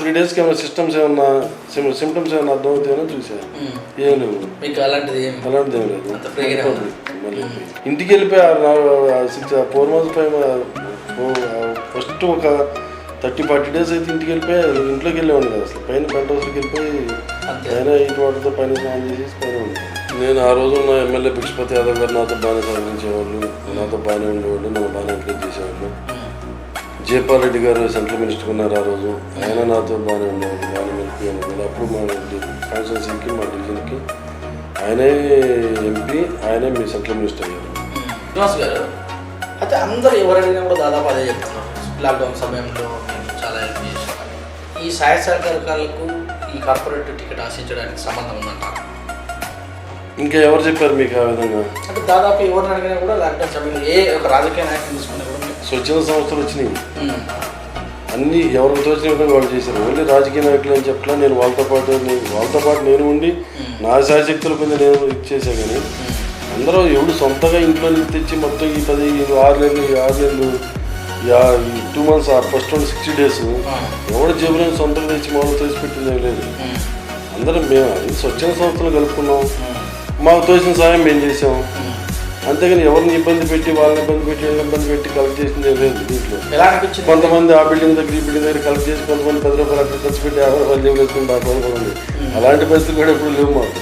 3 డేస్కి ఏమైనా ఏమన్నా సిమ్టమ్స్ ఏమైనా అర్థమవుతాయని చూసాను. ఏం లేవు, అలాంటిది ఏం లేదు. మళ్ళీ ఇంటికి వెళ్ళిపోయి 4 months ఫస్ట్ ఒక 30-40 days అయితే ఇంటికి వెళ్ళిపోయి ఇంట్లోకి వెళ్ళేవాడిని కదా. అసలు పైన పెంట్ హౌస్కి వెళ్ళిపోయి పైన ఇంటి వాటితో పైన స్నానం చేసి పైన ఉండేది. నేను ఆ రోజు నా ఎమ్మెల్యే భిక్షపతి యాదవ్ గారు నాతో బాగానే సహకరించేవాళ్ళు, నాతో బాగానే ఉండేవాళ్ళు, నన్ను బాగానే ఎంకరేజ్ చేసేవాళ్ళు. జయపాల్ రెడ్డి గారు సెంట్రల్ మినిస్టర్ ఉన్నారు ఆ రోజు, ఆయన నాతో బాగానే ఉండేవాళ్ళు, బాగానే వెళ్ళిపోయాను. అప్పుడు మా కాన్స్టిట్యున్సీకి మా డివిజన్కి ఆయనే ఎంపీ, ఆయనే మీ సెంట్రల్ మినిస్టర్ అయ్యారు. శ్రీనివాస్ గారు అయితే అందరూ ఎవరైనా కూడా దాదాపు అదే చెప్తున్నారు, లాక్డౌన్ సమయంలో చాలా హెల్ప్ చేశారు. ఈ సహాయ సహకారాలకు ఈ కార్పొరేట్ టికెట్ ఆశించడానికి సంబంధం ఉందంటారు. ఇంకా ఎవరు చెప్పారు మీకు ఆ విధంగా? అంటే దాదాపు ఎవరిని అడిగినా కూడా లాక్డౌన్ సమయంలో ఏ ఒక రాజకీయ నాయకులు తీసుకున్నా కూడా స్వచ్ఛంద సంస్థలు వచ్చినాయి, అన్నీ ఎవరికి తోచిన విధంగా వాళ్ళు చేశారు. ఓన్లీ రాజకీయ నాయకులు అని చెప్పలా, నేను వాళ్ళతో పాటు నేను ఉండి నా శాశక్తుల మీద నేను ఇచ్చేసా. కానీ అందరూ ఎవడు సొంతగా ఇంట్లో నుంచి తెచ్చి మొత్తం ఈ 6 నెలలు 2 months ఫస్ట్ 60 days ఎవడు జేబులో సొంతంగా తెచ్చి మామూలు తోసి పెట్టింది ఏం లేదు. అందరం మేము స్వచ్ఛంద సంస్థలు కలుపుకున్నాం, మాకు తోచిన సాయం మేము చేసాం. అంతేగాని ఎవరిని ఇబ్బంది పెట్టి వాళ్ళని ఇబ్బంది పెట్టి కలెక్ట్ చేసింది ఏం లేదు. దీంట్లో కొంతమంది ఆ బిల్డింగ్ దగ్గర ఈ బిల్డింగ్ దగ్గర కలెక్ట్ చేసి కొంతమంది 10 రూపాయలు అక్కడ ఖర్చు పెట్టి 50 రూపాయలు జేబులు వేసుకుని బాగా ఉంది. అలాంటి పరిస్థితులు కూడా ఎప్పుడు లేవు మాకు.